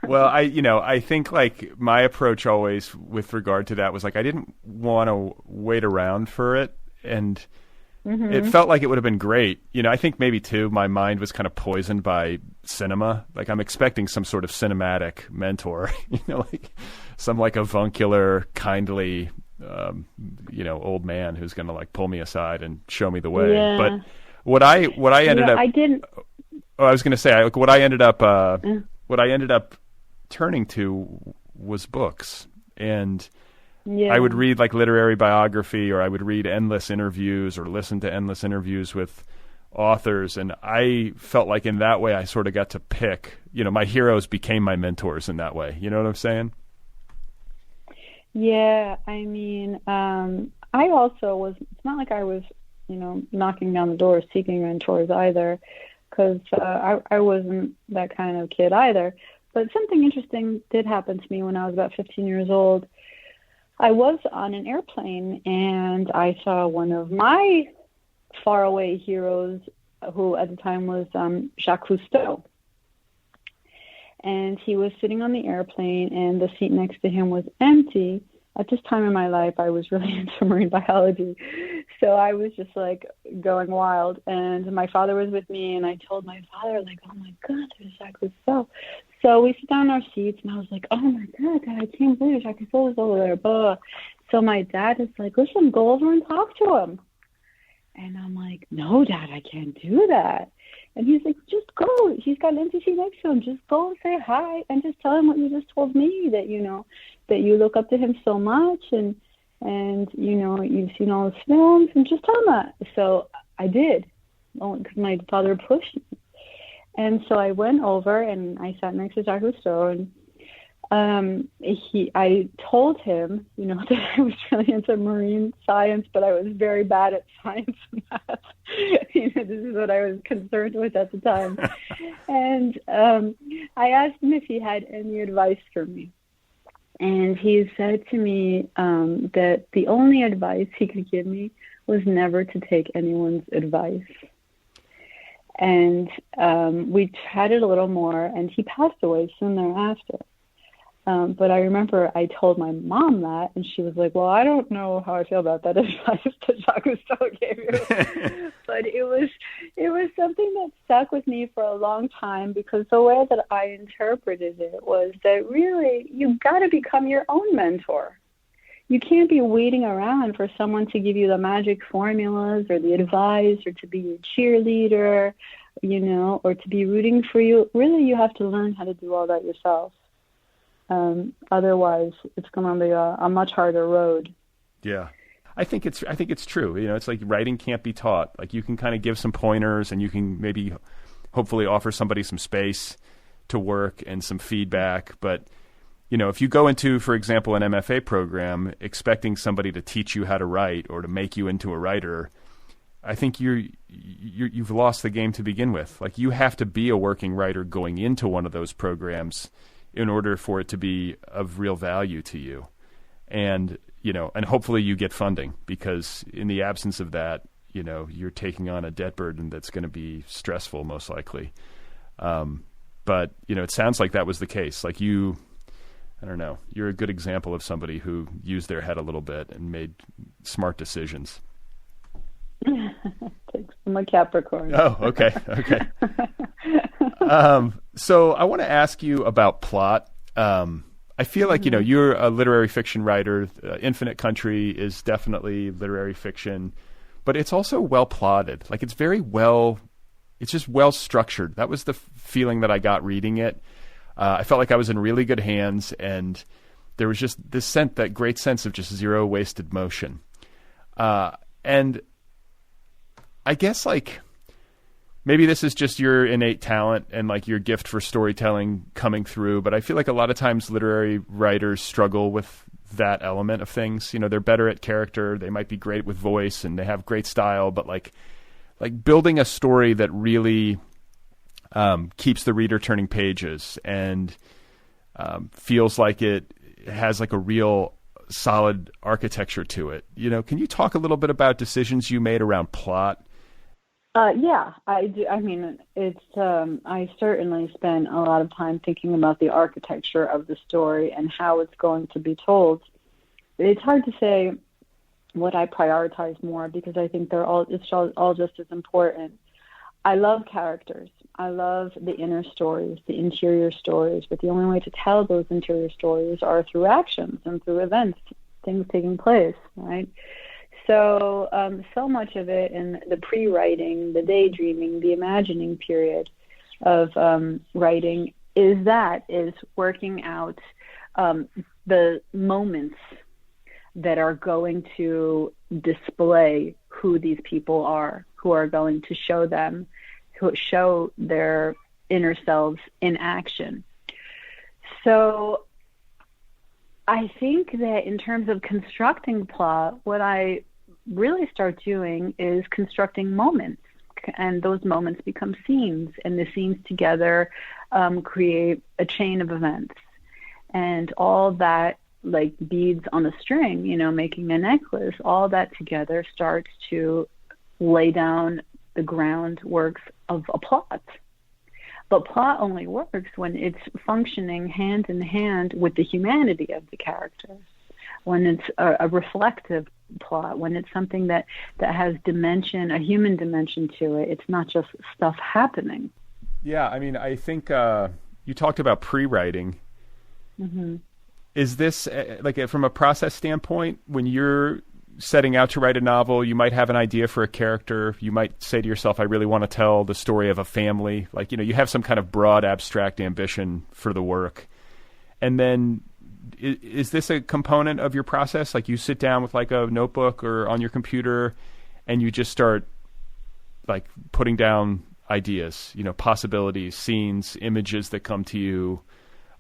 Well, I think like my approach always with regard to that was like I didn't want to wait around for it, and it felt like it would have been great. I think maybe too my mind was kind of poisoned by cinema. Like I'm expecting some sort of cinematic mentor, like some like avuncular, kindly, old man who's going to like pull me aside and show me the way. Yeah. But what I ended up, I didn't. Oh, I was going to say, what I ended up turning to was books, and I would read like literary biography, or I would read endless interviews, or listen to endless interviews with authors, and I felt like in that way I sort of got to pick. My heroes became my mentors in that way. You know what I'm saying? Yeah, I mean, I also was. It's not like I was, knocking down the door seeking mentors either, because I wasn't that kind of kid either. But something interesting did happen to me when I was about 15 years old. I was on an airplane and I saw one of my faraway heroes, who at the time was Jacques Cousteau. And he was sitting on the airplane and the seat next to him was empty. At this time in my life, I was really into marine biology. So I was just like going wild, and my father was with me, and I told my father, like, oh my God, there's Jacques Cousteau. So we sit down in our seats, and I was like, oh my God, Dad, I can't believe Jacques Cousteau is over there, blah. So my dad is like, listen, go over and talk to him. And I'm like, no, Dad, I can't do that. And he's like, just go. He's got Lindsay next to him. Just go and say hi and just tell him what you just told me, that, you know, that you look up to him so much, and you know, you've seen all his films, and just tell him that. So I did, because my father pushed me. And so I went over and I sat next to Jacques Cousteau, and I told him, you know, that I was really into marine science, but I was very bad at science and math. You know, this is what I was concerned with at the time. And I asked him if he had any advice for me. And he said to me that the only advice he could give me was never to take anyone's advice. And we chatted a little more, and he passed away soon thereafter. But I remember I told my mom that, and she was like, well, I don't know how I feel about that advice that Jacques Cousteau gave you. But it was something that stuck with me for a long time, because the way that I interpreted it was that really you've got to become your own mentor. You can't be waiting around for someone to give you the magic formulas or the advice or to be your cheerleader, you know, or to be rooting for you. Really, you have to learn how to do all that yourself. Otherwise, it's going to be a much harder road. Yeah, I think it's true. You know, it's like writing can't be taught. Like, you can kind of give some pointers, and you can maybe, hopefully, offer somebody some space to work and some feedback. But you know, if you go into, for example, an MFA program expecting somebody to teach you how to write or to make you into a writer, I think you've lost the game to begin with. Like, you have to be a working writer going into one of those programs in order for it to be of real value to you. And, you know, and hopefully you get funding, because in the absence of that, you know, you're taking on a debt burden that's going to be stressful, most likely. But, you know, it sounds like that was the case. Like, I don't know, you're a good example of somebody who used their head a little bit and made smart decisions. Thanks. I'm a Capricorn. Oh, okay. So I want to ask you about plot. I feel like, you know, you're a literary fiction writer. Infinite Country is definitely literary fiction, but it's also well plotted. Like, it's just well structured. That was the feeling that I got reading it. I felt like I was in really good hands, and there was just that great sense of just zero wasted motion. And I guess, like, maybe this is just your innate talent and, like, your gift for storytelling coming through, but I feel like a lot of times literary writers struggle with that element of things. You know, they're better at character, they might be great with voice, and they have great style, but like building a story that really keeps the reader turning pages and feels like it has like a real solid architecture to it. You know, can you talk a little bit about decisions you made around plot? Yeah, I do. I mean, I certainly spent a lot of time thinking about the architecture of the story and how it's going to be told. It's hard to say what I prioritize more, because I think it's all just as important. I love characters. I love the inner stories, the interior stories, but the only way to tell those interior stories are through actions and through events, things taking place, right? So much of it in the pre-writing, the daydreaming, the imagining period of writing is working out the moments that are going to display who these people are, who are going to show their inner selves in action. So I think that in terms of constructing plot, what I really start doing is constructing moments, and those moments become scenes, and the scenes together create a chain of events, and all that, like beads on a string, you know, making a necklace, all that together starts to lay down the groundwork of a plot. But plot only works when it's functioning hand in hand with the humanity of the characters, when it's a reflective plot, when it's something that has dimension, a human dimension to it. It's not just stuff happening. Yeah, I mean, I think you talked about pre-writing. Mm-hmm. Is this, like, from a process standpoint, when you're setting out to write a novel, you might have an idea for a character. You might say to yourself, I really want to tell the story of a family. Like, you have some kind of broad, abstract ambition for the work. And then is this a component of your process? Like, you sit down with like a notebook or on your computer and you just start like putting down ideas, possibilities, scenes, images that come to you,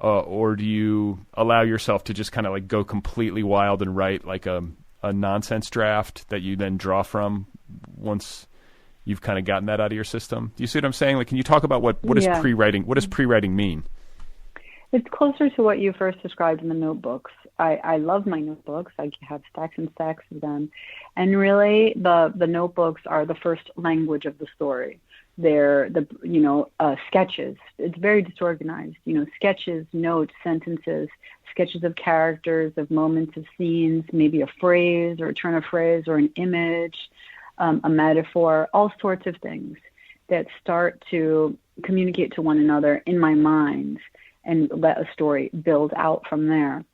or do you allow yourself to just kind of like go completely wild and write like a nonsense draft that you then draw from once you've kind of gotten that out of your system? Do you see what I'm saying? Like, can you talk about what is pre-writing? What does pre-writing mean? It's closer to what you first described in the notebooks. I love my notebooks. I have stacks and stacks of them. And really, the notebooks are the first language of the story. They're sketches. It's very disorganized. Sketches, notes, sentences, sketches of characters, of moments, of scenes, maybe a phrase or a turn of phrase or an image, a metaphor, all sorts of things that start to communicate to one another in my mind and let a story build out from there.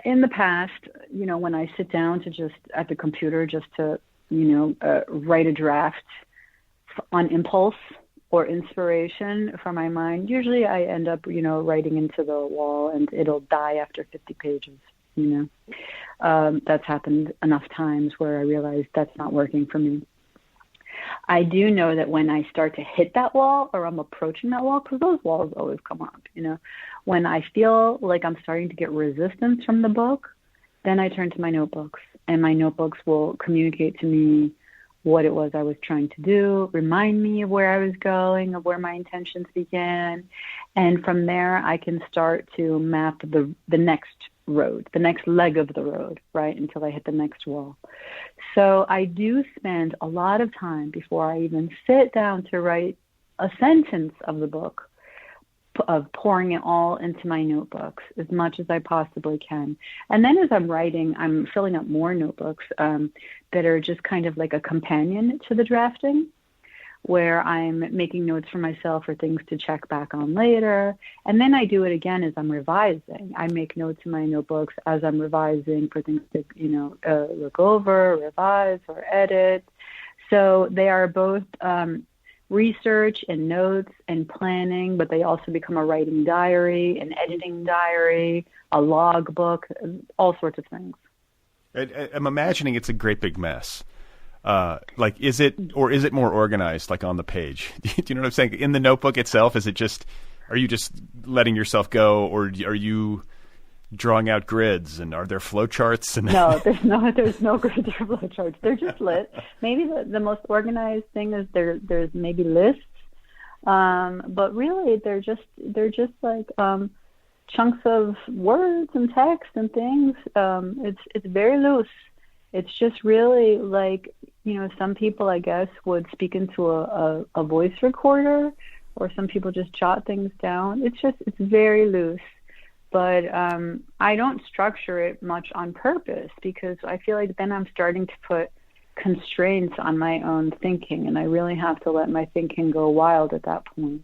In the past, when I sit down to just at the computer just to, write a draft on impulse or inspiration from my mind, usually I end up, writing into the wall and it'll die after 50 pages, That's happened enough times where I realized that's not working for me. I do know that when I start to hit that wall or I'm approaching that wall, because those walls always come up, when I feel like I'm starting to get resistance from the book, then I turn to my notebooks, and my notebooks will communicate to me what it was I was trying to do, remind me of where I was going, of where my intentions began. And from there, I can start to map the next road, the next leg of the road, right, until I hit the next wall. So I do spend a lot of time before I even sit down to write a sentence of the book, of pouring it all into my notebooks as much as I possibly can. And then as I'm writing, I'm filling up more notebooks that are just kind of like a companion to the drafting, where I'm making notes for myself or things to check back on later. And then I do it again as I'm revising. I make notes in my notebooks as I'm revising for things to, look over, revise, or edit. So they are both research and notes and planning, but they also become a writing diary, an editing diary, a log book, all sorts of things. I'm imagining it's a great big mess. Is it more organized, like on the page? Do you know what I'm saying? In the notebook itself, are you just letting yourself go, or are you drawing out grids, and are there flow charts? No, there's no grids or flow charts. They're just lit. Maybe the most organized thing is there's maybe lists, but really they're just like chunks of words and text and things. It's very loose. It's just really like, some people, I guess, would speak into a voice recorder, or some people just jot things down. It's very loose. But I don't structure it much on purpose, because I feel like then I'm starting to put constraints on my own thinking, and I really have to let my thinking go wild at that point,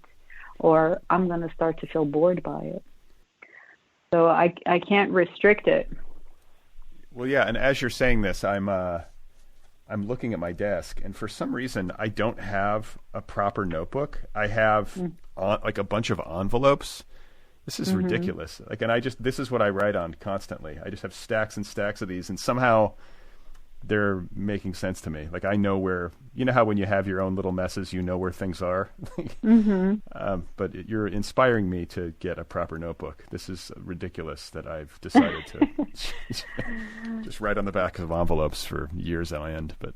or I'm going to start to feel bored by it. So I can't restrict it. Well, yeah, and as you're saying this, I'm looking at my desk, and for some reason I don't have a proper notebook. I have like a bunch of envelopes. This is ridiculous. Like, and this is what I write on constantly. I just have stacks and stacks of these, and somehow they're making sense to me. Like, I know where, how when you have your own little messes, you know where things are. But you're inspiring me to get a proper notebook. This is ridiculous that I've decided to just write on the back of envelopes for years on end. But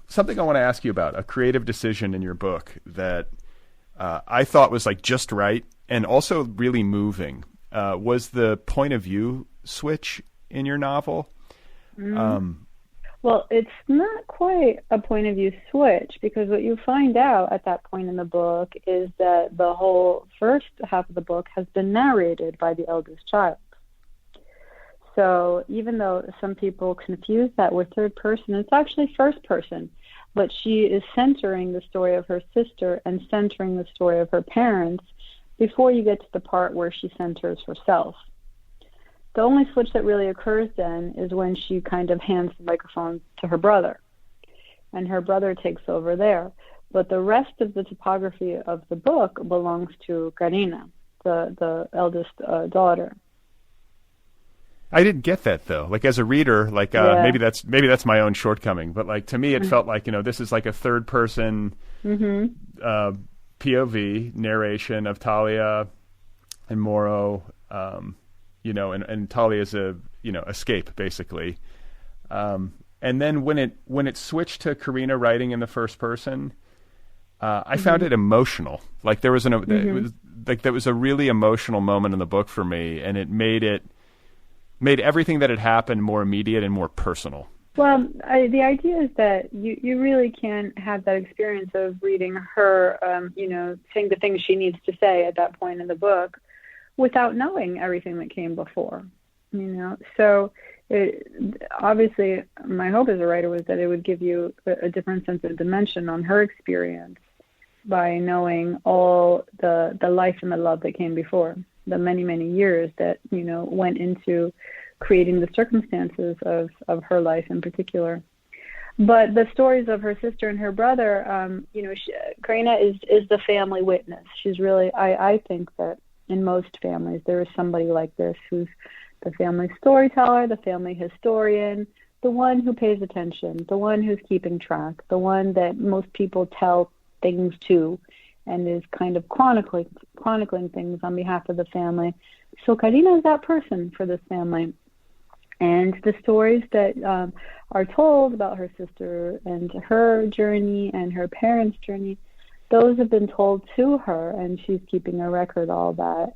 something I want to ask you about, a creative decision in your book that I thought was like just right, and also really moving, was the point of view switch in your novel. Well, it's not quite a point of view switch, because what you find out at that point in the book is that the whole first half of the book has been narrated by the eldest child. So even though some people confuse that with third person, it's actually first person. But she is centering the story of her sister and centering the story of her parents before you get to the part where she centers herself. The only switch that really occurs then is when she kind of hands the microphone to her brother, and her brother takes over there. But the rest of the topography of the book belongs to Karina, the eldest daughter. I didn't get that though. Like as a reader, like maybe that's my own shortcoming. But like to me, it felt like this is like a third person POV narration of Talia and Moro. And Talia's escape basically. And then when it switched to Karina writing in the first person, I found it emotional. Like there was that was a really emotional moment in the book for me, and it made everything that had happened more immediate and more personal. Well, the idea is that you really can have that experience of reading her, saying the things she needs to say at that point in the book without knowing everything that came before, So obviously, my hope as a writer was that it would give you a different sense of dimension on her experience by knowing all the life and the love that came before, the many, many years that, went into creating the circumstances of her life in particular. But the stories of her sister and her brother, Karina is the family witness. She's really, I think that in most families there is somebody like this who's the family storyteller, the family historian, the one who pays attention, the one who's keeping track, the one that most people tell things to and is kind of chronicling things on behalf of the family. So Karina is that person for this family. And the stories that are told about her sister and her journey and her parents' journey, those have been told to her, and she's keeping a record of all that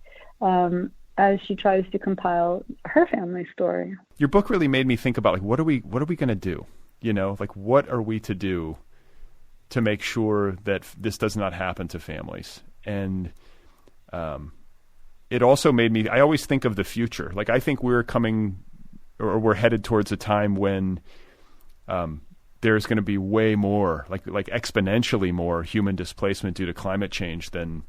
as she tries to compile her family story. Your book really made me think about, like, what are we going to do? What are we to do to make sure that this does not happen to families? And it also made me, I always think of the future. Like, I think we're headed towards a time when there's going to be way more, like exponentially more human displacement due to climate change than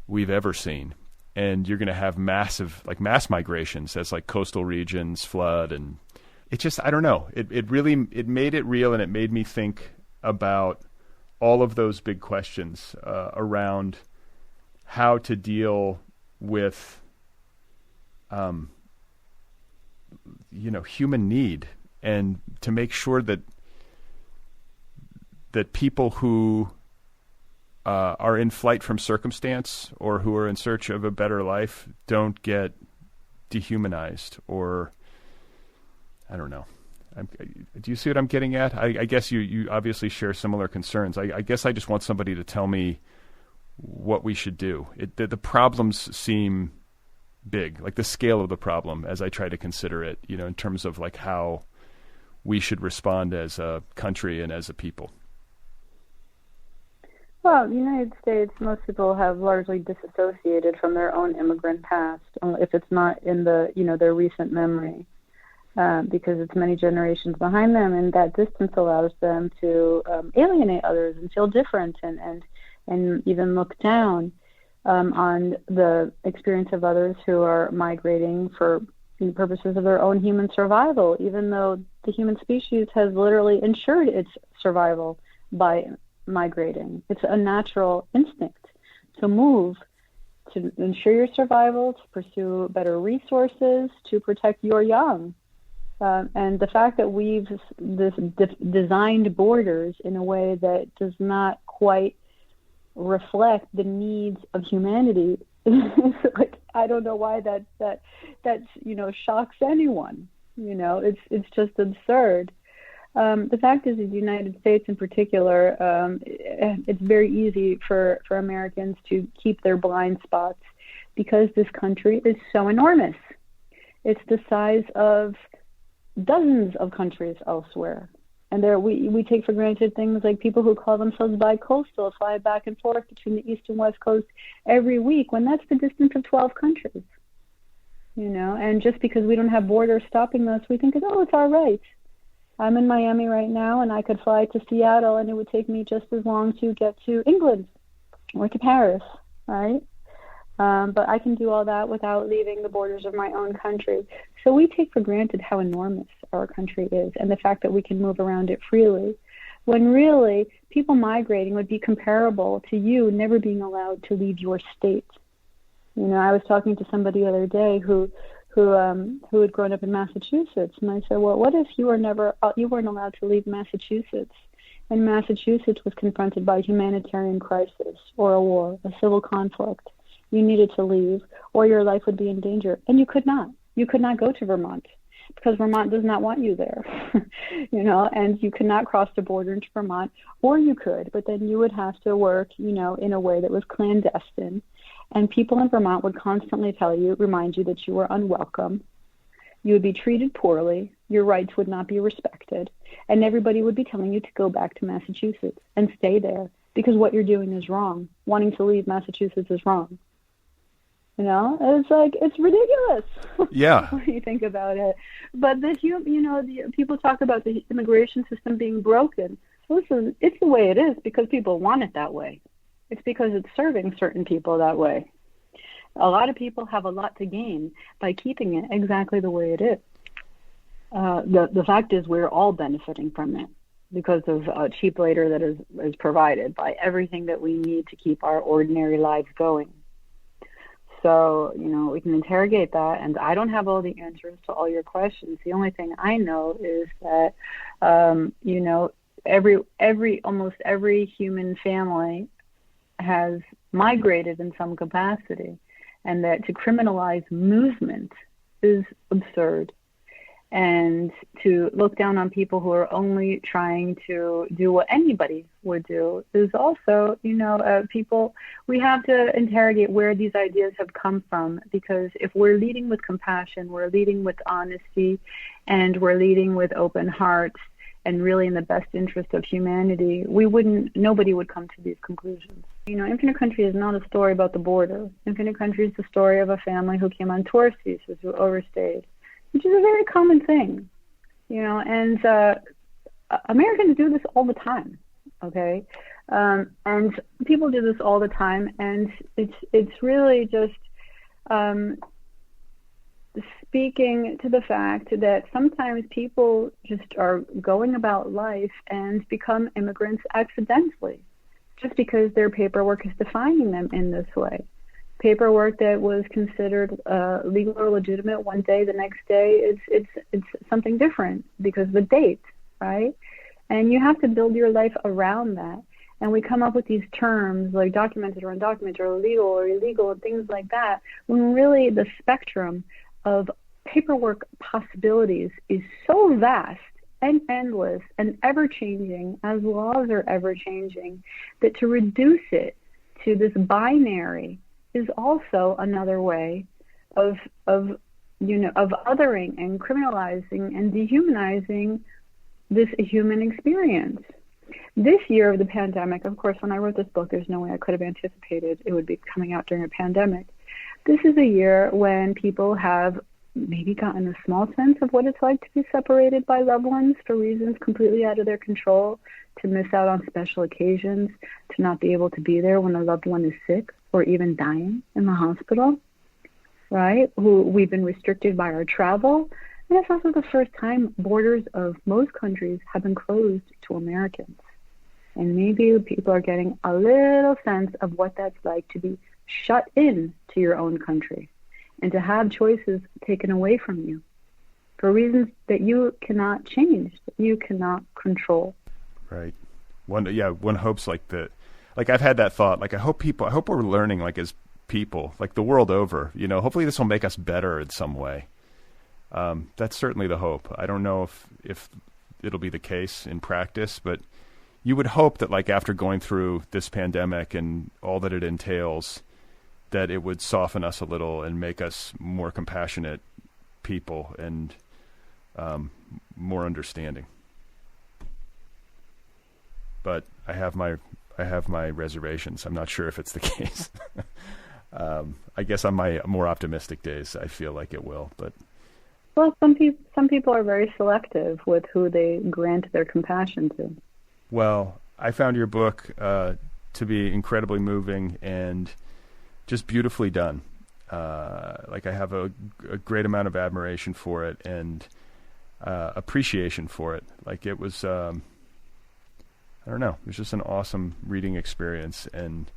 we've ever seen. And you're going to have mass migrations as like coastal regions flood. And it just, I don't know, it made it real, and it made me think about all of those big questions around how to deal with, human need, and to make sure that people who are in flight from circumstance or who are in search of a better life don't get dehumanized, or I don't know. Do you see what I'm getting at? I guess you obviously share similar concerns. I guess I just want somebody to tell me what we should do. The problems seem big, like the scale of the problem as I try to consider it, in terms of like how we should respond as a country and as a people. Well, in the United States, most people have largely disassociated from their own immigrant past, if it's not in their recent memory, because it's many generations behind them, and that distance allows them to alienate others and feel different and even look down on the experience of others who are migrating for purposes of their own human survival, even though the human species has literally ensured its survival by migrating. It's a natural instinct to move, to ensure your survival, to pursue better resources, to protect your young. And the fact that we've designed borders in a way that does not quite reflect the needs of humanity, like, I don't know why that shocks anyone. It's just absurd. The fact is, in the United States in particular, it's very easy for Americans to keep their blind spots because this country is so enormous. It's the size of dozens of countries elsewhere. And we take for granted things like people who call themselves bi-coastal fly back and forth between the East and West Coast every week, when that's the distance of 12 countries. and just because we don't have borders stopping us, we think, oh, it's our right. I'm in Miami right now, and I could fly to Seattle, and it would take me just as long to get to England or to Paris, right? But I can do all that without leaving the borders of my own country. So we take for granted how enormous our country is and the fact that we can move around it freely, when really people migrating would be comparable to you never being allowed to leave your state. I was talking to somebody the other day who had grown up in Massachusetts, and I said, well, what if you weren't allowed to leave Massachusetts, and Massachusetts was confronted by a humanitarian crisis or a war, a civil conflict? You needed to leave, or your life would be in danger, and you could not. You could not go to Vermont because Vermont does not want you there, and you could not cross the border into Vermont, or you could, but then you would have to work, in a way that was clandestine. And people in Vermont would constantly remind you that you were unwelcome. You would be treated poorly. Your rights would not be respected. And everybody would be telling you to go back to Massachusetts and stay there because what you're doing is wrong. Wanting to leave Massachusetts is wrong. It's ridiculous. Yeah. When you think about it. But the people talk about the immigration system being broken. Listen, it's the way it is because people want it that way. It's because it's serving certain people that way. A lot of people have a lot to gain by keeping it exactly the way it is. The fact is we're all benefiting from it because of cheap labor that is provided by everything that we need to keep our ordinary lives going. So, we can interrogate that, and I don't have all the answers to all your questions. The only thing I know is that, almost every human family has migrated in some capacity, and that to criminalize movement is absurd. And to look down on people who are only trying to do what anybody would do is also, people, we have to interrogate where these ideas have come from, because if we're leading with compassion, we're leading with honesty, and we're leading with open hearts, and really in the best interest of humanity, nobody would come to these conclusions. Infinite Country is not a story about the border. Infinite Country is the story of a family who came on tourist visas, who overstayed, which is a very common thing, and Americans do this all the time, okay? And people do this all the time, and it's really just speaking to the fact that sometimes people just are going about life and become immigrants accidentally, just because their paperwork is defining them in this way. Paperwork that was considered legal or legitimate one day, the next day it's something different because of the date, right? And you have to build your life around that. And we come up with these terms like documented or undocumented or legal or illegal and things like that, when really the spectrum of paperwork possibilities is so vast and endless and ever-changing, as laws are ever-changing, that to reduce it to this binary is also another way of othering and criminalizing and dehumanizing this human experience. This year of the pandemic, of course, when I wrote this book, there's no way I could have anticipated it would be coming out during a pandemic. This is a year when people have maybe gotten a small sense of what it's like to be separated by loved ones for reasons completely out of their control, to miss out on special occasions, to not be able to be there when a loved one is sick or even dying in the hospital, right? We've been restricted by our travel. And it's also the first time borders of most countries have been closed to Americans. And maybe people are getting a little sense of what that's like to be shut in to your own country and to have choices taken away from you for reasons that you cannot change, that you cannot control. Right. One hopes like I've had that thought, like I hope we're learning like as people, like the world over, hopefully this will make us better in some way. That's certainly the hope. I don't know if it'll be the case in practice, but you would hope that like after going through this pandemic and all that it entails, that it would soften us a little and make us more compassionate people and more understanding. But I have my reservations. I'm not sure if it's the case. I guess on my more optimistic days, I feel like it will. But well, some people are very selective with who they grant their compassion to. Well, I found your book to be incredibly moving and just beautifully done. Like I have a great amount of admiration for it and appreciation for it. Like it was, I don't know, it was just an awesome reading experience, and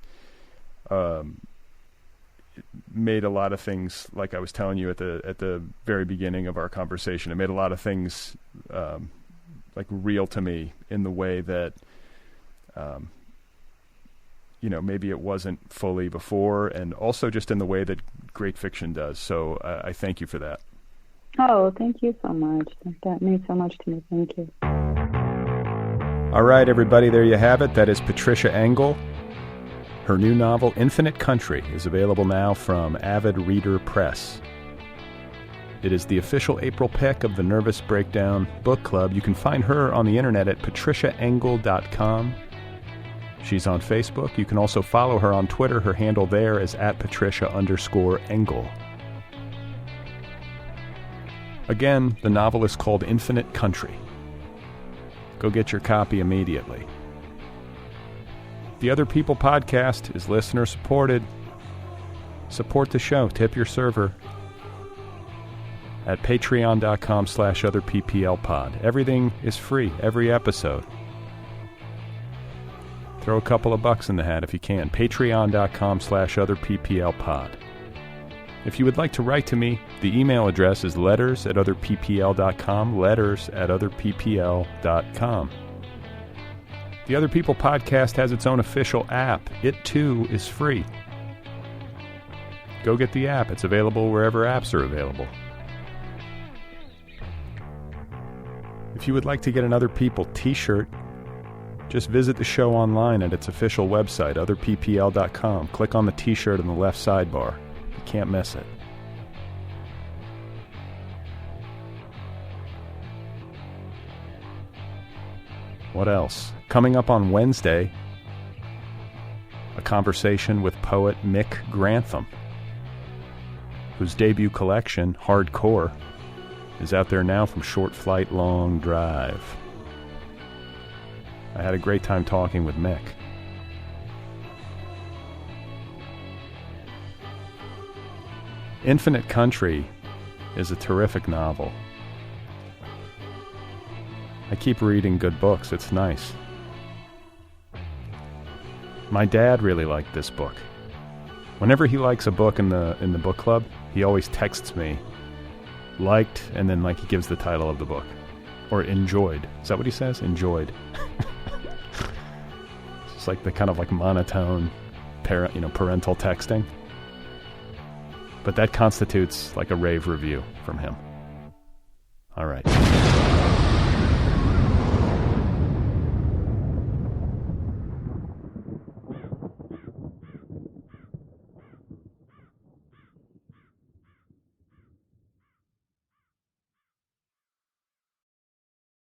it made a lot of things, like I was telling you at the very beginning of our conversation, it made a lot of things like real to me in the way that maybe it wasn't fully before, and also just in the way that great fiction does. So I thank you for that. Oh, thank you so much. That means so much to me. Thank you. All right, everybody, there you have it. That is Patricia Engel. Her new novel, Infinite Country, is available now from Avid Reader Press. It is the official April pick of the Nervous Breakdown Book Club. You can find her on the internet at patriciaengel.com. She's on Facebook. You can also follow her on Twitter. Her handle there is @Patricia_Engel. Again, the novel is called Infinite Country. Go get your copy immediately. The Otherppl podcast is listener supported. Support the show. Tip your server at patreon.com/otherpplpod. Everything is free, every episode. Throw a couple of bucks in the hat if you can. Patreon.com/otherpplpod. If you would like to write to me, the email address is letters@otherppl.com, letters@otherppl.com. The Otherppl podcast has its own official app. It, too, is free. Go get the app. It's available wherever apps are available. If you would like to get an Otherppl t-shirt, just visit the show online at its official website, otherppl.com. Click on the t-shirt in the left sidebar. You can't miss it. What else? Coming up on Wednesday, a conversation with poet Mick Grantham, whose debut collection, Hardcore, is out there now from Short Flight, Long Drive. I had a great time talking with Mick. Infinite Country is a terrific novel. I keep reading good books. It's nice. My dad really liked this book. Whenever he likes a book in the book club, he always texts me, liked, and then he gives the title of the book. Or enjoyed. Is that what he says? Enjoyed. It's like the kind of monotone parental texting. But that constitutes a rave review from him. All right.